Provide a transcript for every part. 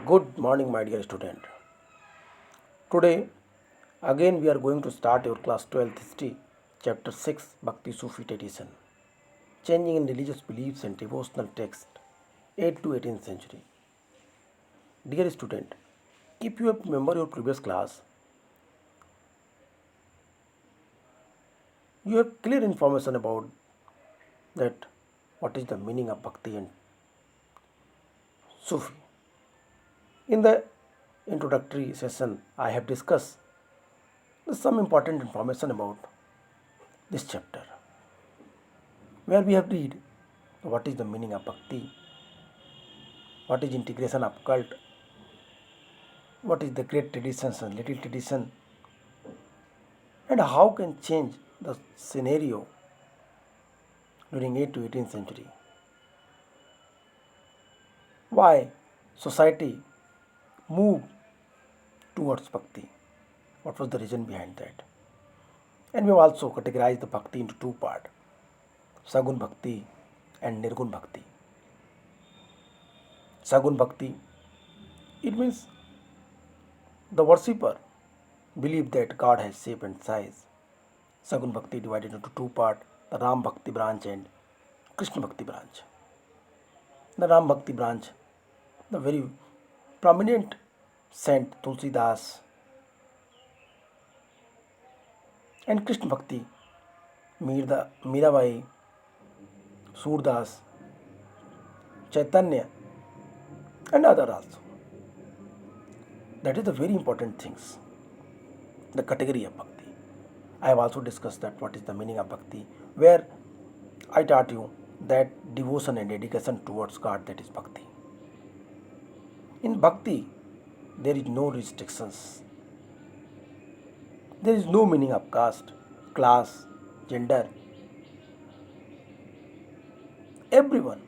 Good morning, my dear student. Today, again, we are going to start your class 12th history, chapter 6, Bhakti Sufi tradition, changing in religious beliefs and devotional text, 8th to 18th century. Dear student, if you have remember your previous class, you have clear information about that what is the meaning of Bhakti and Sufi. In the introductory session, I have discussed some important information about this chapter, where we have read what is the meaning of bhakti, what is integration of cult, what is the great traditions and little tradition, and how can change the scenario during 8th to 18th century. Why society moved towards bhakti? What was the reason behind that? And we have also categorized the bhakti into two parts: Sagun Bhakti and Nirgun Bhakti. Sagun Bhakti, it means the worshipper believe that God has shape and size. Sagun Bhakti divided into two parts: the Ram Bhakti branch and Krishna Bhakti branch. The Ram Bhakti branch, the very prominent saint Tulsidas, and Krishna Bhakti, Mirabai, Surdas, Chaitanya, and other also. That is the very important things, the category of bhakti. I have also discussed that what is the meaning of bhakti, where I taught you that devotion and dedication towards God, that is bhakti. In bhakti, there is no restrictions. There is no meaning of caste, class, gender. Everyone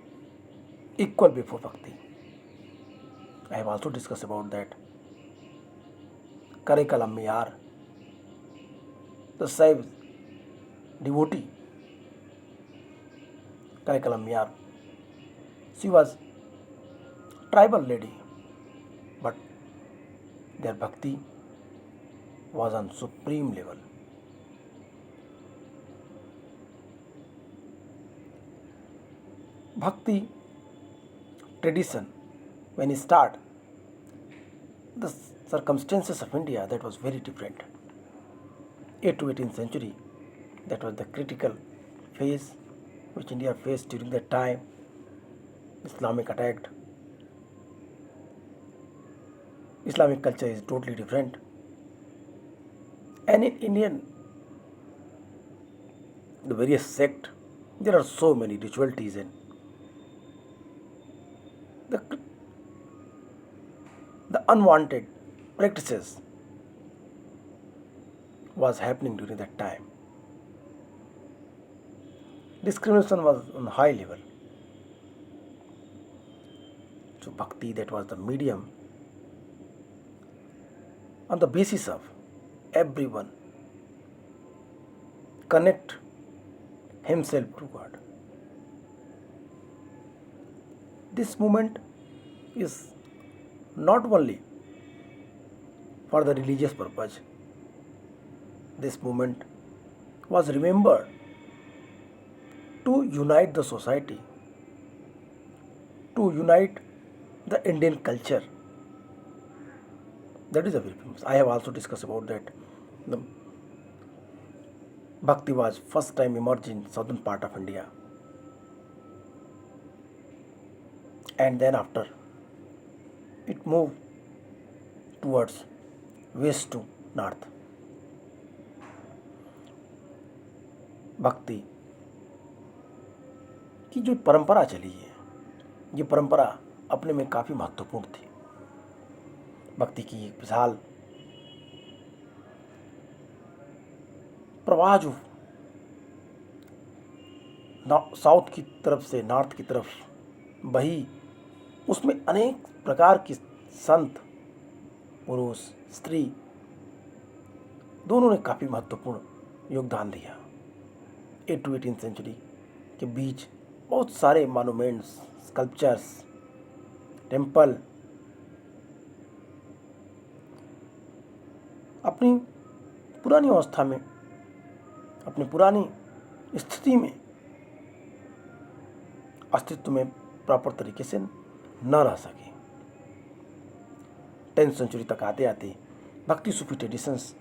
equal before bhakti. I have also discussed about that. Karikalam the same devotee, Karikalam she was tribal lady, but their bhakti was on supreme level. Bhakti tradition, when it start, the circumstances of India, that was very different. 8th to 18th century, that was the critical phase which India faced during that time. Islamic attacked. Islamic culture is totally different. And in Indian, the various sect, there are so many ritualities and the, the unwanted practices was happening during that time. Discrimination was on high level. So bhakti, that was the medium on the basis of everyone connect himself to God. This movement is not only for the religious purpose. This movement was remembered to unite the society, to unite the Indian culture. That is a very famous. I have also discussed about that. The Bhakti was first time emerged in southern part of India, and then after it moved towards west to north. भक्ति की जो परंपरा चली है, ये परंपरा अपने में काफ़ी महत्वपूर्ण थी. भक्ति की एक विशाल प्रवाह जो साउथ की तरफ से नॉर्थ की तरफ बही, उसमें अनेक प्रकार की संत, पुरुष, स्त्री दोनों ने काफ़ी महत्वपूर्ण योगदान दिया. 8th to 18th सेंचुरी के बीच बहुत सारे मॉन्यूमेंट्स, स्कल्पचर्स, टेम्पल अपनी पुरानी अवस्था में, अपनी पुरानी स्थिति में, अस्तित्व में प्रॉपर तरीके से न रह सके। 10th सेंचुरी तक आते आते भक्ति सूफी ट्रेडिशंस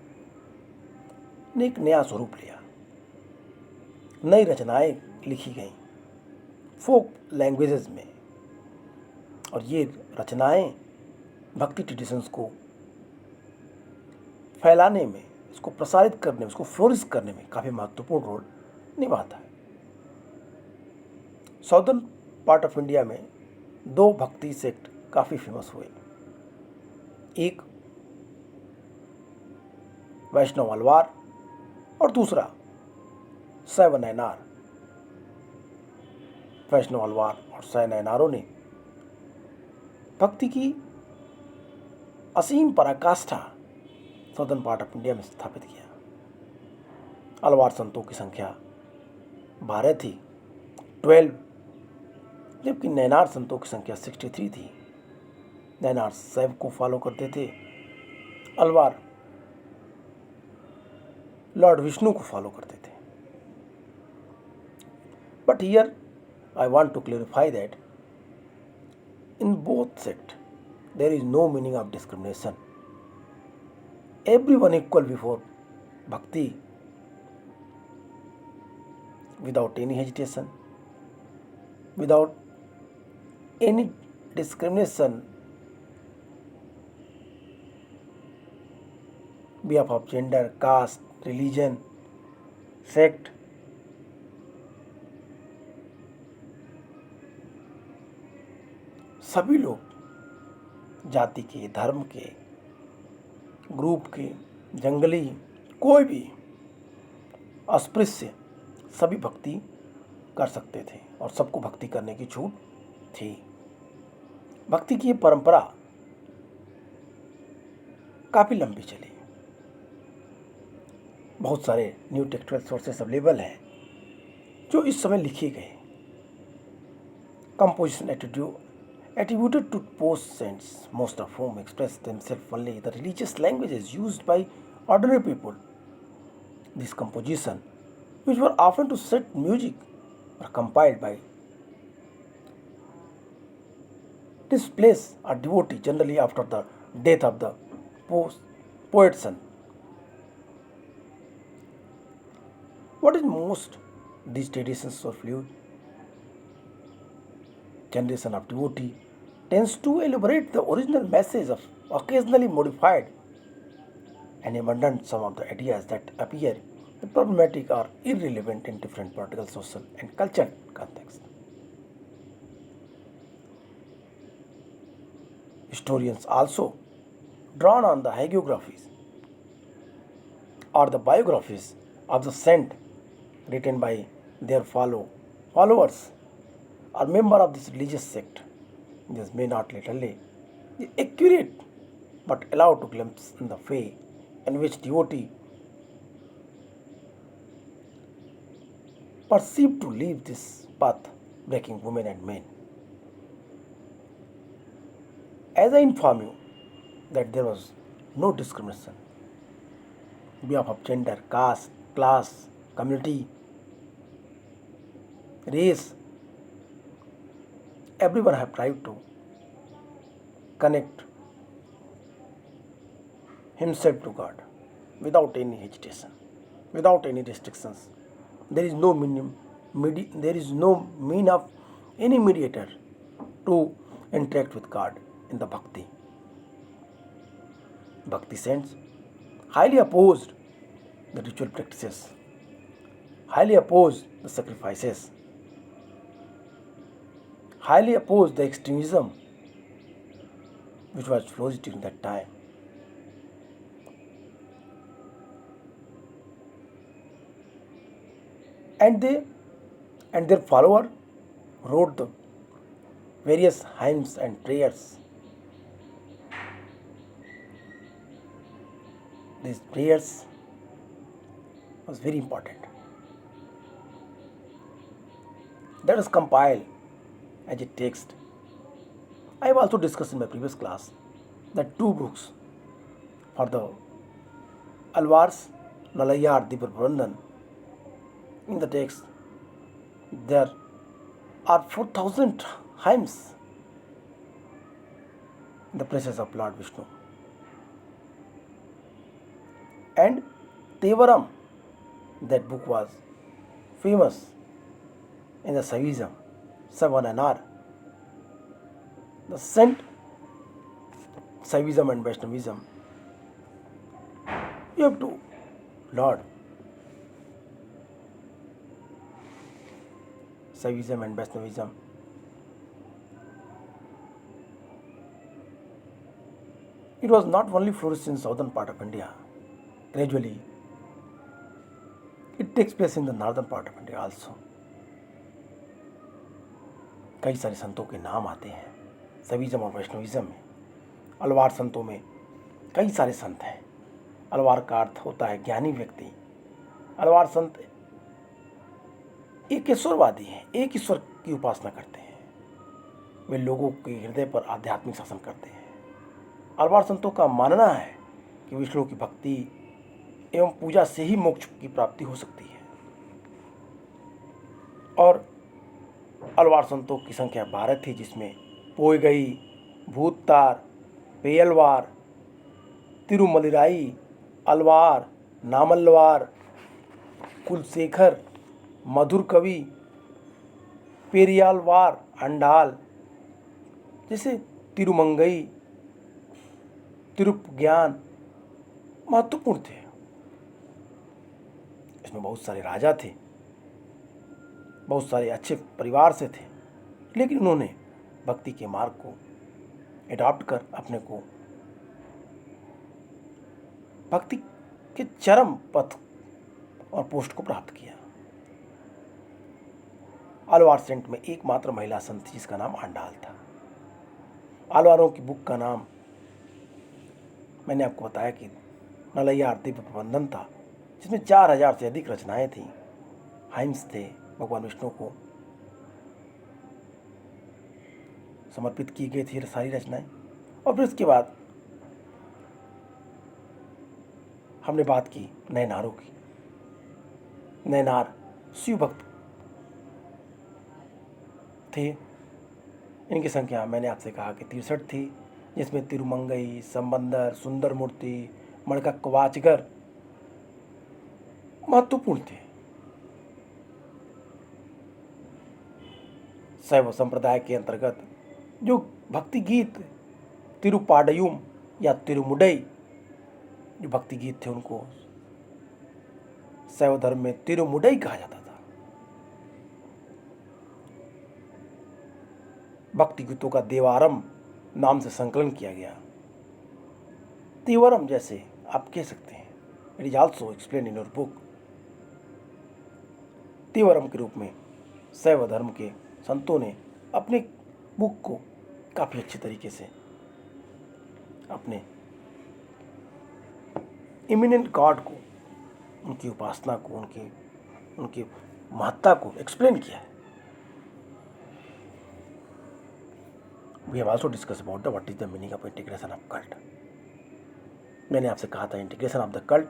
ने एक नया स्वरूप लिया, नई रचनाएं लिखी गईं फोक लैंग्वेजेस में, और ये रचनाएं भक्ति ट्रेडिशंस को फैलाने में, इसको प्रसारित करने में, इसको फ्लोरिश करने में काफ़ी महत्वपूर्ण रोल निभाता है। साउदर्न पार्ट ऑफ इंडिया में दो भक्ति सेक्ट काफ़ी फेमस हुए। एक वैष्णव अलवार और दूसरा शैव नयनार। वैष्णव अलवार और शैव नयनारों ने भक्ति की असीम पराकाष्ठा साउदर्न पार्ट ऑफ इंडिया में स्थापित किया। अलवार संतों की संख्या 12 थी, 12, जबकि नयनार संतों की संख्या 63 थी। नयनार शैव को फॉलो करते थे, अलवार लॉर्ड विष्णु को फॉलो करते थे। But here I want to clarify that in both sects there is no meaning of discrimination. Everyone equal before bhakti without any hesitation, without any discrimination behalf of gender, caste, religion, sect. सभी लोग जाति के, धर्म के, group के, जंगली, कोई भी अस्पृश्य सभी भक्ति कर सकते थे और सबको भक्ति करने की छूट थी। भक्ति की ये परंपरा काफ़ी लंबी चली। बहुत सारे न्यू टेक्सचुअल सोर्सेस अवेलेबल हैं जो इस समय लिखे गए। Composition attributed to post saints, most of whom express themselves only in the religious languages used by ordinary people. These compositions, which were often to set music, were compiled by this place a devotee generally after the death of the poet's son. What is most these traditions are fluid? Generation of devotee tends to elaborate the original message of occasionally modified and abandon some of the ideas that appear problematic or irrelevant in different political, social and cultural contexts. Historians also drawn on the hagiographies or the biographies of the saint written by their followers or member of this religious sect. This may not literally be accurate, but allow to glimpse in the way in which devotee perceived to leave this path, breaking women and men. As I inform you that there was no discrimination behalf of gender, caste, class, community, race. Everyone have right to connect himself to God without any hesitation, without any restrictions. There is no there is no mean of any mediator to interact with God in the bhakti. Bhakti saints highly opposed the ritual practices, highly opposed the sacrifices, highly opposed the extremism which was flourished during that time. And they and their follower wrote the various hymns and prayers. These prayers was very important. That is compiled as a text. I have also discussed in my previous class that two books for the Alvars Nalayar Diprabandhan. In the text, there are 4,000 hymns in the praises of Lord Vishnu. And Tevaram, that book was famous in the Saivism, Savananar. The saint Saivism and Vaishnavism, you have to Lord. Saivism and Vaishnavism, it was not only flourished in southern part of India. Gradually, it takes place in the northern part of India also. कई सारे संतों के नाम आते हैं सैविज्म और Vaishnavism में। अलवार संतों में कई सारे संत हैं। अलवार का अर्थ होता है ज्ञानी व्यक्ति। अलवार संत एक ईश्वरवादी हैं, एक ईश्वर की उपासना करते हैं। वे लोगों के हृदय पर आध्यात्मिक शासन करते हैं। अलवार संतों का मानना है कि विष्णु की भक्ति एवं पूजा से ही मोक्ष की प्राप्ति हो सकती है। और अलवार संतों की संख्या 12 थी, जिसमें पोयगई, भूततार, पेयलवार, तिरुमलिराई, अलवार, नामलवार, कुलशेखर, मधुर कवि, पेरियालवार, अंडाल, जैसे तिरुमंगई, तिरुपज्ञान महत्वपूर्ण थे। इसमें बहुत सारे राजा थे, बहुत सारे अच्छे परिवार से थे, लेकिन उन्होंने भक्ति के मार्ग को एडॉप्ट कर अपने को भक्ति के चरम पथ और पोस्ट को प्राप्त किया। अलवार सेंट में एकमात्र महिला संत थी जिसका नाम आंडाल था। अलवारों की बुक का नाम मैंने आपको बताया कि नलैया दिव्य प्रबंधन था, जिसमें 4,000 से अधिक रचनाएं थीं, हाइम्स थे, भगवान विष्णु को समर्पित की गई थी सारी रचनाएं। और फिर उसके बाद हमने बात की नैनारों की। नैनार शिव भक्त थे। इनकी संख्या मैंने आपसे कहा कि 63 थी, जिसमें तिरुमंगई, संबंदर, सुंदर मूर्ति, मणका कवाचगर महत्वपूर्ण थे। शैव संप्रदाय के अंतर्गत जो भक्ति गीत तिरुपाडयुम या तिरुमुडई जो भक्ति गीत थे, उनको शैव धर्म में तिरुमुडई कहा जाता था। भक्ति गीतों का देवारम नाम से संकलन किया गया। तेवरम जैसे आप कह सकते हैं। It is also explain in your book. Tevaram के रूप में शैव धर्म के संतों ने अपने बुक को काफ़ी अच्छे तरीके से अपने इमिनेंट गॉड को, उनकी उपासना को, उनकी महत्ता को एक्सप्लेन किया है। We have also discuss about the what is the meaning of integration of cult. मैंने आपसे कहा था इंटीग्रेशन ऑफ द कल्ट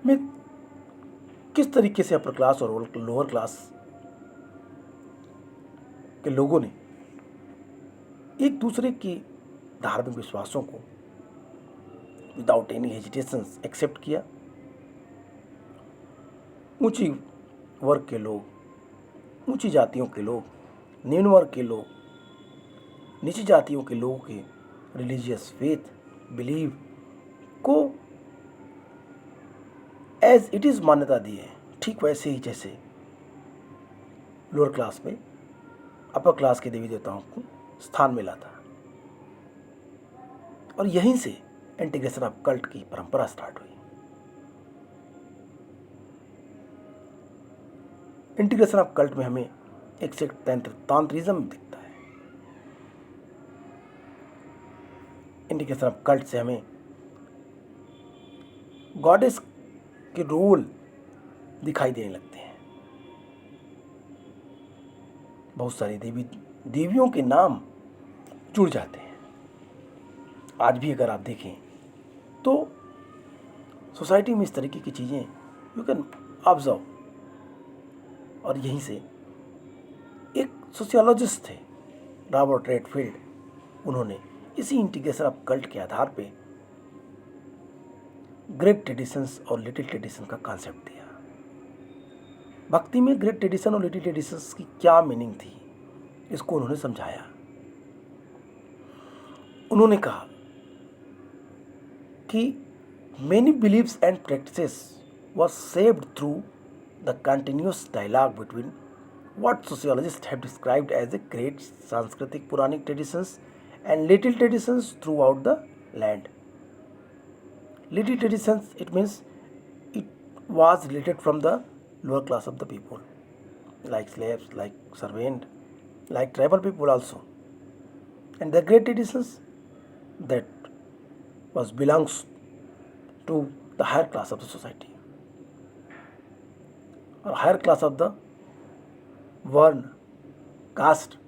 में किस तरीके से अपर क्लास और लोअर क्लास के लोगों ने एक दूसरे की धार्मिक विश्वासों को विदाउट एनी हेजिटेशन एक्सेप्ट किया। ऊंची वर्ग के लोग, ऊंची जातियों के लोग, निम्न वर्ग के लोग, नीची जातियों के लोगों के रिलीजियस फेथ बिलीव को एज इट इज़ मान्यता दी है, ठीक वैसे ही जैसे लोअर क्लास में अपर क्लास के देवी देवताओं को स्थान मिला था। और यहीं से इंटीग्रेशन ऑफ कल्ट की परंपरा स्टार्ट हुई। इंटीग्रेशन ऑफ कल्ट में हमें एक से तांत्रिज्म दिखता है। इंटीग्रेशन ऑफ कल्ट से हमें गॉडेस के रोल दिखाई देने लगते हैं। बहुत सारी देवियों के नाम जुड़ जाते हैं। आज भी अगर आप देखें तो सोसाइटी में इस तरीके की चीज़ें यू कैन ऑब्जर्व। और यहीं से एक सोशियोलॉजिस्ट थे रॉबर्ट रेडफील्ड, उन्होंने इसी इंटीग्रेशन ऑफ कल्ट के आधार पे ग्रेट ट्रेडिशंस और लिटिल ट्रेडिशन का कॉन्सेप्ट दिया। भक्ति में ग्रेट ट्रेडिशन और लिटिल ट्रेडिशंस की क्या मीनिंग थी, इसको उन्होंने समझाया। उन्होंने कहा कि many beliefs and practices were shaped through the continuous dialogue between what sociologists have described as the great Sanskritic Puranic traditions and little traditions throughout the land. Little traditions, it means it was related from the lower class of the people, like slaves, like servant, like tribal people also. And the great traditions that was belongs to the higher class of the society or higher class of the Varna caste.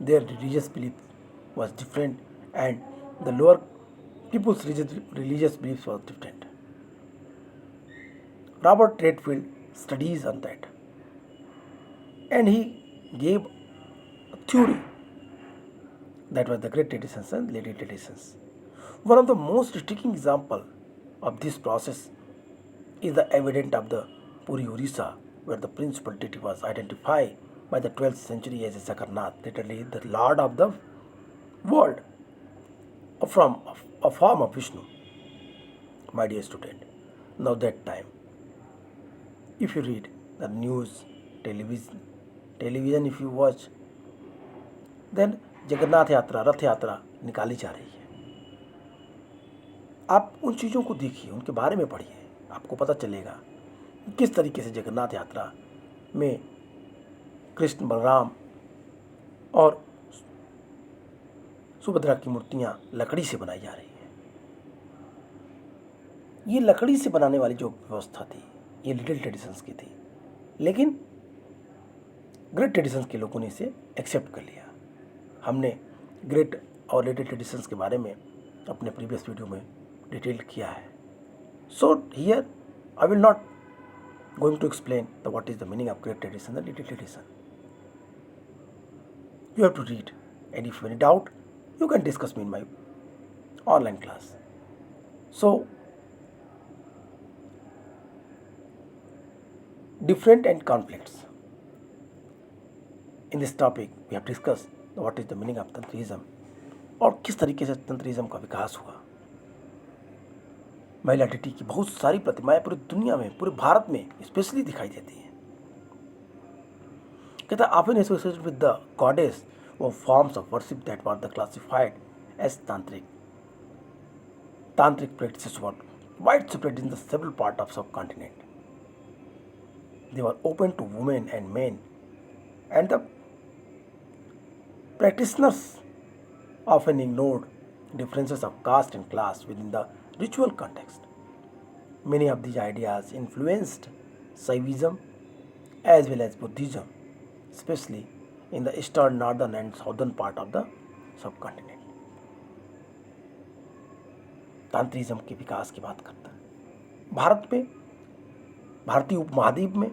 Their religious belief was different and the lower people's religious beliefs was different. Robert Redfield studies on that and he gave a theory that was the great traditions and little traditions. One of the most striking example of this process is the evidence of the Puri Orissa, where the principal deity was identified by the 12th century as a Jagannath, literally the Lord of the world, a form of Vishnu. My dear student, now that time, if you read the news, television if you watch, then Jagannath यात्रा, रथ यात्रा निकाली जा रही है। आप उन चीज़ों को देखिए, उनके बारे में पढ़िए, आपको पता चलेगा किस तरीके से जगन्नाथ यात्रा में कृष्ण, बलराम और सुभद्रा की मूर्तियाँ लकड़ी से बनाई जा रही हैं। ये लकड़ी से बनाने वाली जो व्यवस्था थी, ये लिटिल ट्रेडिशंस की थी, लेकिन ग्रेट ट्रेडिशंस के लोगों ने इसे एक्सेप्ट कर लिया। हमने ग्रेट और लिटिल ट्रेडिशंस के बारे में अपने प्रीवियस वीडियो में डिटेल किया है। So here I will not going to explain the what is the meaning of great tradition and little tradition. You have to read and if any doubt you can discuss me in my online class. So, different and conflicts. In this topic, we have discussed what is the meaning of तंत्रीज़म और किस तरीके से तंत्रीज़म का विकास हुआ। महिला dt की बहुत सारी प्रतिमाएं पूरी दुनिया में, पूरे भारत में स्पेशली दिखाई देती हैं। कहता often associated with the goddess or forms of worship that were classified as tantric. Tantric practices were widespread in the several parts of subcontinent. They were open to women and men, and the practitioners often ignored differences of caste and class within the ritual context. Many of these ideas influenced Shaivism as well as Buddhism, especially in the eastern, northern and southern part of the subcontinent. तांत्रिज्म के विकास की बात करता है। भारत में, भारतीय उपमहाद्वीप में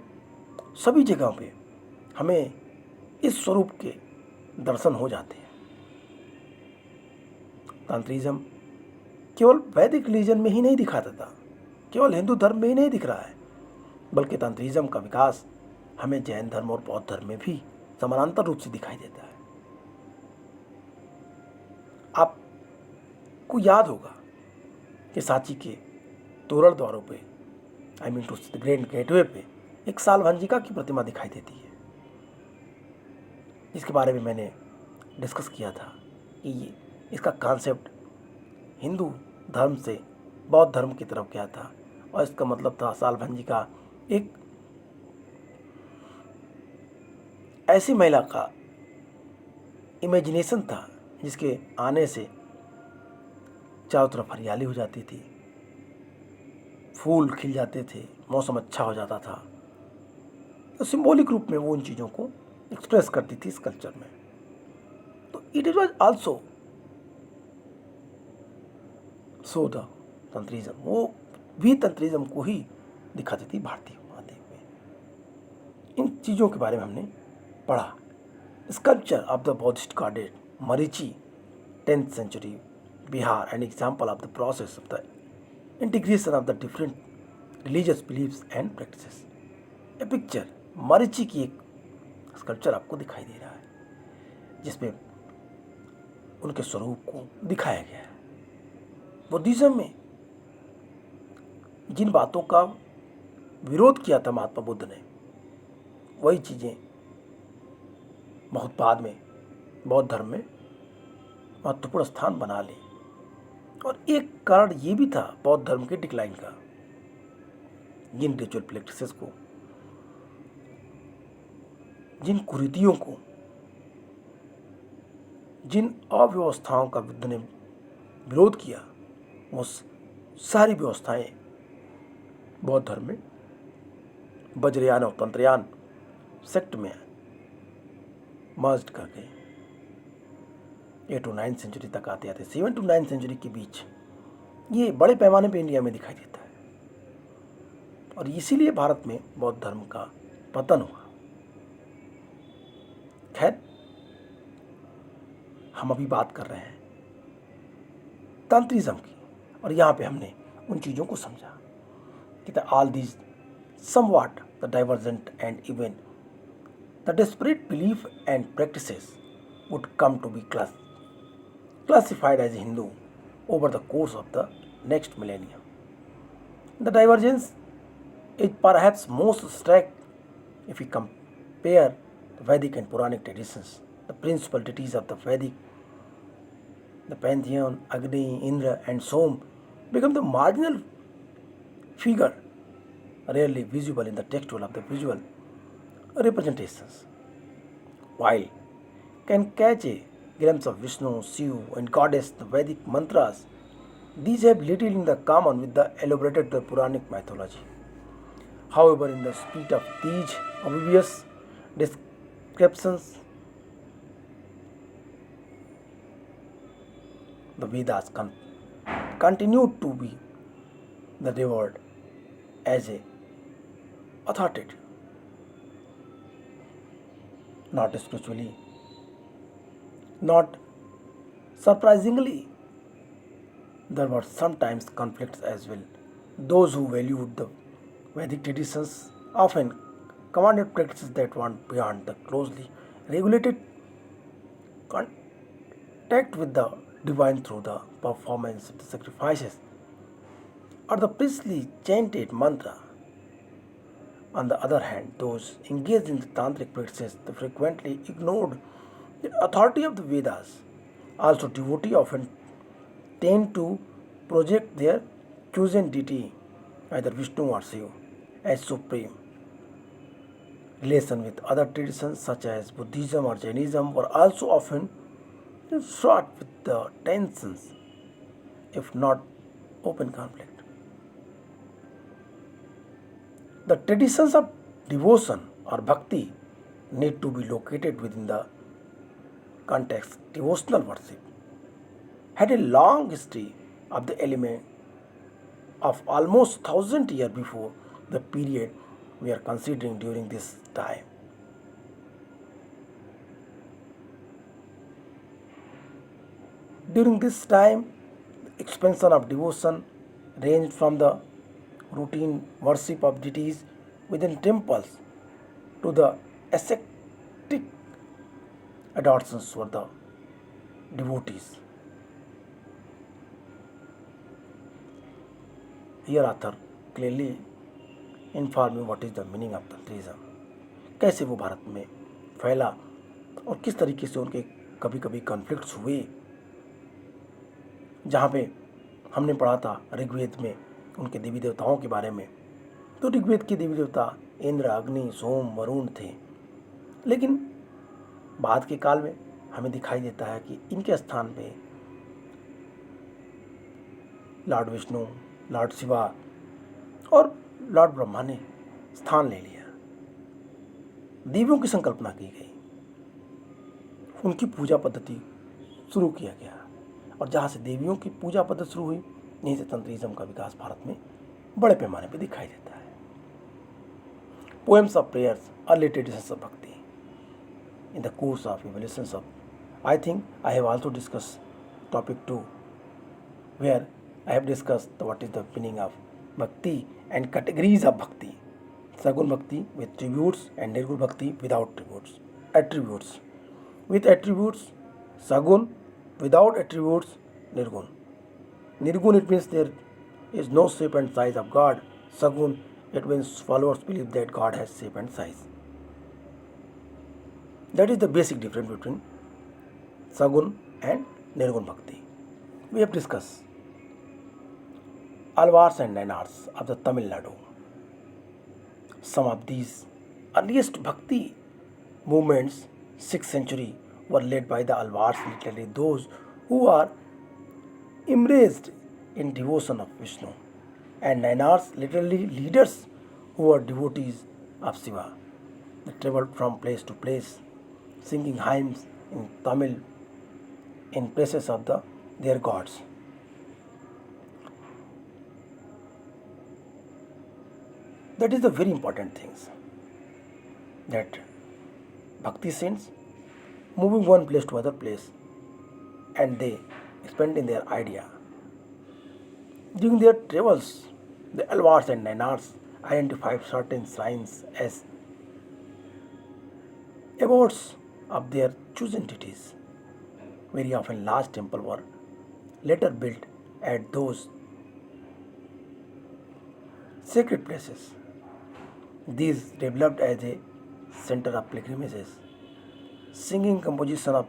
सभी जगहों पे हमें इस स्वरूप के दर्शन हो जाते हैं। तांत्रिज्म केवल वैदिक रिलीजन में ही नहीं दिखा देता, केवल हिंदू धर्म में ही नहीं दिख रहा है, बल्कि तांत्रिज्म का विकास हमें जैन धर्म और बौद्ध धर्म में भी समानांतर रूप से दिखाई देता है। आपको याद होगा कि सांची के तोरण द्वारों पे, I mean to the grand gateway पे, एक सालभंजिका की प्रतिमा दिखाई देती है, जिसके बारे में मैंने डिस्कस किया था कि ये इसका कॉन्सेप्ट हिंदू धर्म से बौद्ध धर्म की तरफ गया था और इसका मतलब था सालभंजिका एक ऐसी महिला का इमेजिनेशन था जिसके आने से चारों तरफ हरियाली हो जाती थी, फूल खिल जाते थे, मौसम अच्छा हो जाता था। तो सिंबॉलिक रूप में वो उन चीज़ों को एक्सप्रेस करती थी इस कल्चर में। तो it was also so the तंत्रिज्म, वो भी तंत्रिज्म को ही दिखाती थी भारतीय महाद्वीप में। इन चीज़ों के बारे में हमने पढ़ा। Sculpture of the Buddhist godhead Marichi 10th century Bihar, an example of the process of the integration of the different religious beliefs and practices. A picture Marichi की एक स्कल्पचर आपको दिखाई दे रहा है जिसमें उनके स्वरूप को दिखाया गया है। बुद्धिज्म में जिन बातों का विरोध किया था महात्मा बुद्ध ने, वही चीज़ें बहुत बाद में बौद्ध धर्म में महत्वपूर्ण स्थान बना ली। और एक कारण ये भी था बौद्ध धर्म के डिक्लाइन का, जिन रिचुअल प्रैक्टिसेस को, जिन कुरीतियों को, जिन अव्यवस्थाओं का बुद्ध ने विरोध किया, वो सारी व्यवस्थाएं बौद्ध धर्म में वज्रयान और तंत्रयान सेक्ट में मर्ज करके 8 to 9 सेंचुरी तक आते आते 7 to 9 सेंचुरी के बीच ये बड़े पैमाने पे इंडिया में दिखाई देता है। और इसीलिए भारत में बौद्ध धर्म का पतन हुआ। खैर, हम अभी बात कर रहे हैं तंत्रिज्म की, और यहाँ पे हमने उन चीज़ों को समझा कि all these somewhat the divergent and even the desperate belief and practices would come to be classified as Hindu over the course of the next millennium. The divergence is perhaps most striking if we compare the Vedic and Puranic traditions. The principal deities of the Vedic, the pantheon, Agni, Indra, and Som, become the marginal figure, rarely visible in the textual of the visual representations. While can catch a glimpse of Vishnu, Shiva, and Goddess, the Vedic mantras, these have little in the common with the elaborated the Puranic mythology. However, in the spirit of these obvious descriptions, the Vedas continued to be the revered as a authoritative, not spiritually. Not surprisingly, there were sometimes conflicts as well. Those who valued the Vedic traditions often commanded practices that went beyond the closely regulated contact with the divine through the performance of the sacrifices or the priestly chanted mantra. On the other hand, those engaged in the tantric practices frequently ignored the authority of the Vedas. Also, devotees often tend to project their chosen deity, either Vishnu or Shiva, as supreme. Relation with other traditions such as Buddhism or Jainism were also often fraught with the tensions, if not open conflict. The traditions of devotion or bhakti need to be located within the context. Devotional worship had a long history of the element of almost 1,000 years before the period we are considering during this time. During this time, the expansion of devotion ranged from the routine worship of deities within temples to the ascetic adorations for the devotees. Here author clearly inform you what is the meaning of तंत्रिज्म, कैसे वो भारत में फैला और किस तरीके से उनके कभी कभी कॉन्फ्लिक्ट्स हुए। जहाँ पे हमने पढ़ा था ऋग्वेद में उनके देवी देवताओं के बारे में, तो ऋग्वेद के देवी देवता इंद्र, अग्नि, सोम, वरुण थे, लेकिन बाद के काल में हमें दिखाई देता है कि इनके स्थान पे लॉर्ड विष्णु, लॉर्ड शिवा और लॉर्ड ब्रह्मा ने स्थान ले लिया। देवियों की संकल्पना की गई, उनकी पूजा पद्धति शुरू किया गया, और जहाँ से देवियों की पूजा पद्धति शुरू हुई यहीं से तंत्रिज्म का विकास भारत में बड़े पैमाने पर दिखाई देता है। Poems of prayers, early traditions of भक्ति। In the course of evolutions of, I think I have also discussed topic 2, where I have discussed what is the meaning of bhakti and categories of bhakti. Sagun bhakti with tributes and nirgun bhakti without tributes. Attributes. With attributes, sagun; without attributes, nirgun. Nirgun, it means there is no shape and size of God. Sagun, it means followers believe that God has shape and size. That is the basic difference between Sagun and Nirgun Bhakti. We have discussed Alvars and Nainars of the Tamil Nadu. Some of these earliest Bhakti movements, 6th century, were led by the Alvars, literally those who are immersed in devotion of Vishnu, and Nainars, literally leaders who are devotees of Shiva. They traveled from place to place, singing hymns in Tamil in praises of their gods. That is the very important things, that bhakti saints moving one place to other place, and they expanding their idea. During their travels, the Alvars and Nainars identified certain shrines as abodes of their chosen deities. Very often large temples were later built at those sacred places. These developed as a center of pilgrimages. Singing composition of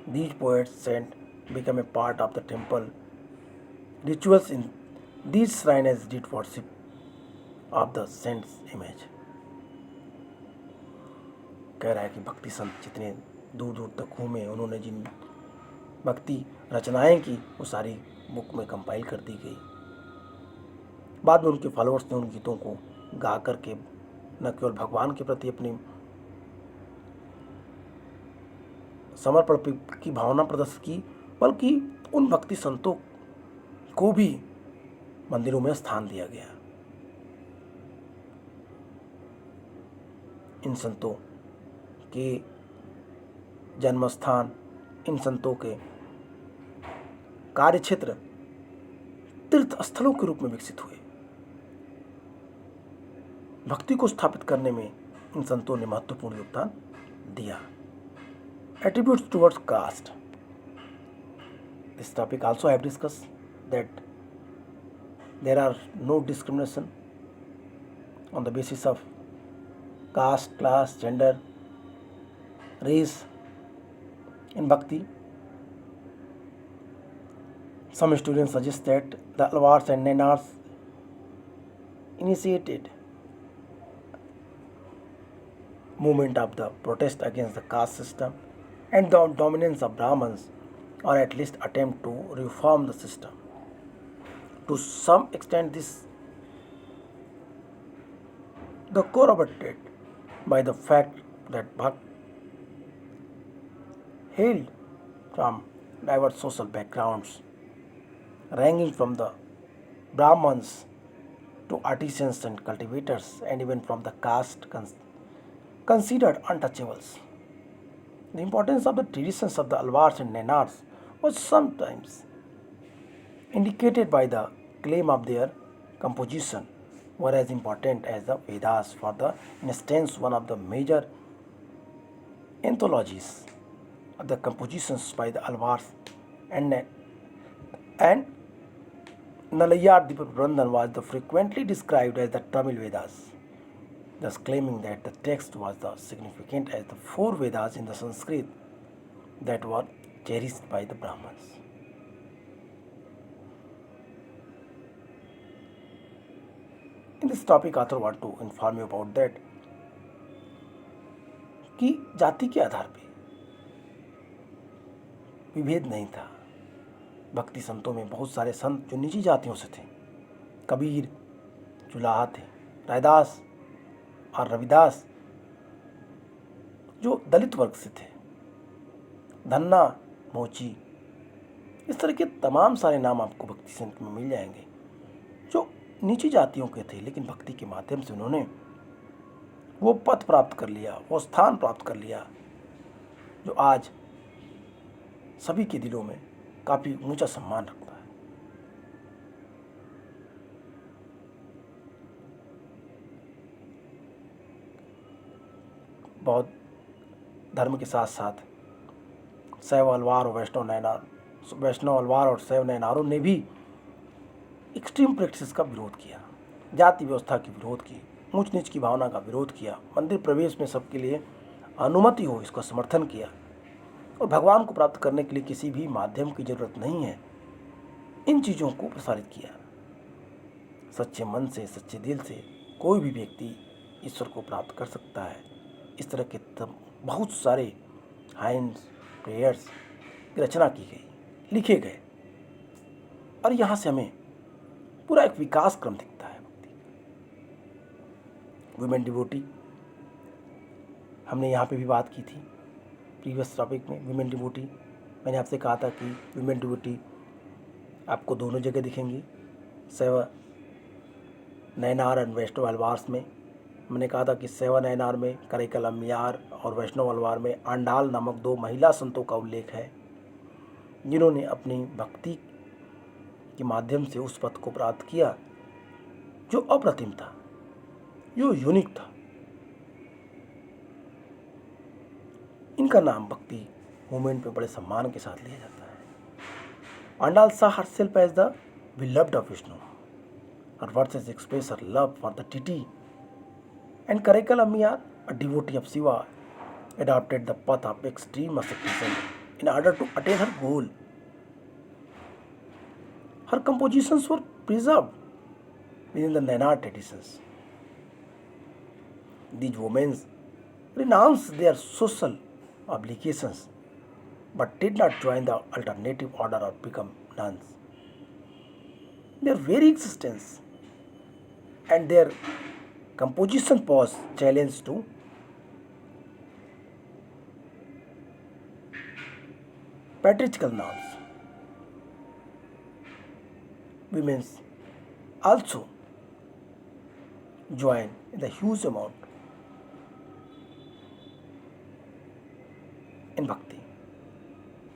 these poets saint became a part of the temple rituals in these shrines did worship of the saint's image. कह रहा है कि भक्ति संत जितने दूर दूर तक घूमे, उन्होंने जिन भक्ति रचनाएं की वो सारी बुक में कंपाइल कर दी गई। बाद में उनके फॉलोअर्स ने उन गीतों को गा करके न केवल भगवान के प्रति अपनी समर्पण की भावना प्रदर्शित की, बल्कि उन भक्ति संतों को भी मंदिरों में स्थान दिया गया। इन संतों के जन्म स्थान, इन संतों के कार्यक्षेत्र तीर्थ स्थलों के रूप में विकसित हुए। भक्ति को स्थापित करने में इन संतों ने महत्वपूर्ण योगदान दिया। Attributes towards caste. This topic also I have discussed that there are no discrimination on the basis of caste, class, gender, race in bhakti. Some students suggest that the Alvars and Nainars initiated movement of the protest against the caste system and the dominance of Brahmins, or at least attempt to reform the system. To some extent, this the corroborated by the fact that Bhakt hailed from diverse social backgrounds, ranging from the Brahmins to artisans and cultivators, and even from the caste considered untouchables. The importance of the traditions of the Alvars and Nainars was sometimes indicated by the claim of their composition were as important as the Vedas. For the instance, one of the major anthologies of the compositions by the Alvars and Nalayar Dipabrandan was frequently described as the Tamil Vedas, thus claiming that the text was as significant as the 4 Vedas in the Sanskrit that were cherished by the Brahmins. In this topic, author want to inform you about that कि जाति के आधार पे विभेद नहीं था। भक्ति संतों में बहुत सारे संत जो निजी जातियों से थे, कबीर, जुलाहा थे, रैदास और रविदास जो दलित वर्ग से थे, धन्ना, मोची, इस तरह के तमाम सारे नाम आपको भक्ति संत में मिल जाएंगे जो नीची जातियों के थे, लेकिन भक्ति के माध्यम से उन्होंने वो पद प्राप्त कर लिया, वो स्थान प्राप्त कर लिया जो आज सभी के दिलों में काफ़ी ऊंचा सम्मान रखता है। बौद्ध धर्म के साथ साथ शैव अलवार और वैष्णव अलवार और शैव नयनारों ने भी एक्सट्रीम प्रैक्टिस का विरोध किया, जाति व्यवस्था की विरोध की, ऊंच नीच की भावना का विरोध किया, मंदिर प्रवेश में सबके लिए अनुमति हो इसका समर्थन किया, और भगवान को प्राप्त करने के लिए किसी भी माध्यम की जरूरत नहीं है, इन चीज़ों को प्रसारित किया। सच्चे मन से, सच्चे दिल से कोई भी व्यक्ति ईश्वर को प्राप्त कर सकता है। इस तरह के बहुत सारे हाइम्स, प्रेयर्स की रचना की गई, लिखे गए, और यहाँ से हमें पूरा एक विकास क्रम दिखता है भक्ति का। वुमेन डिवोटी हमने यहाँ पे भी बात की थी प्रीवियस टॉपिक में। वुमेन डिवोटी मैंने आपसे कहा था कि वुमेन डिवोटी आपको दोनों जगह दिखेंगी, शैव नयनार एंड वैष्णव अलवार्स में। मैंने कहा था कि शैव नयनार में करैकल अम्मैयार और वैष्णव अलवार में आंडाल नामक 2 महिला संतों का उल्लेख है जिन्होंने अपनी भक्ति के माध्यम से उस पद को प्राप्त किया जो अप्रतिम था, जो यूनिक था। इनका नाम भक्ति मूवमेंट में बड़े सम्मान के साथ लिया जाता है। Andal saw herself as the beloved of Vishnu. Her verses express her love for the deity, and Karaikal Ammayar, a devotee of Shiva, adopted the path of extreme asceticism in order to attain her goal. Her compositions were preserved within the Nainar traditions. These women renounced their social obligations but did not join the alternative order or become nuns. Their very existence and their composition pose challenge to patriarchal norms. Women also join in the huge amount in भक्ति।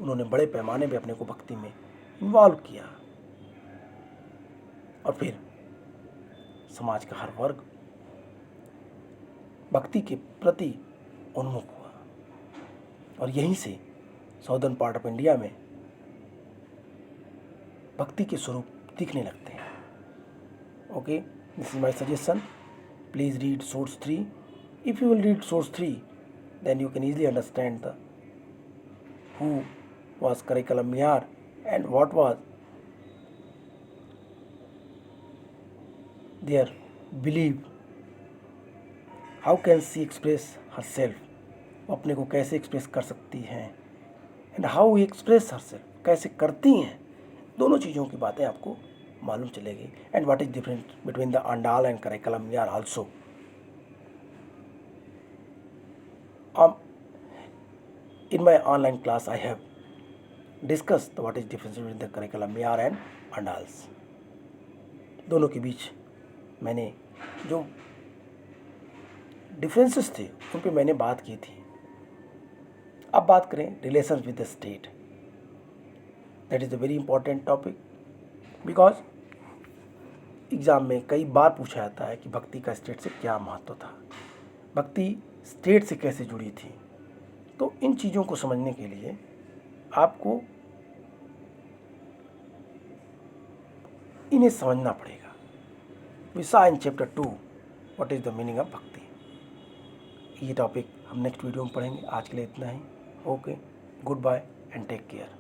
उन्होंने बड़े पैमाने पे अपने को भक्ति में involve किया, और फिर समाज का हर वर्ग भक्ति के प्रति उन्मुख हुआ, और यहीं से साउदर्न पार्ट ऑफ इंडिया में भक्ति के स्वरूप दिखने लगते हैं। Okay, this is my suggestion, please read source 3. If you will read source 3, then you can easily understand who was Karaikal Ammayar and what was their belief. How can she express herself? वो अपने को कैसे express कर सकती हैं, and how we express herself, कैसे करती हैं, दोनों चीज़ों की बातें आपको मालूम चलेगी। And what is difference between the Andal and Karaikal Ammayar also. In my online class, I have discussed what is difference between the Karaikal Ammayar and Andals. दोनों के बीच मैंने जो डिफरेंसेस थे उन पे मैंने बात की थी। अब बात करें relation with the state. That is a very important topic, because exam में कई बार पूछा जाता है कि भक्ति का स्टेट से क्या महत्व था, भक्ति स्टेट से कैसे जुड़ी थी। तो इन चीज़ों को समझने के लिए आपको इन्हें समझना पड़ेगा। We saw in chapter 2 what is the meaning of bhakti. ये टॉपिक हम नेक्स्ट वीडियो में पढ़ेंगे। आज के लिए इतना ही। Okay, goodbye and take care.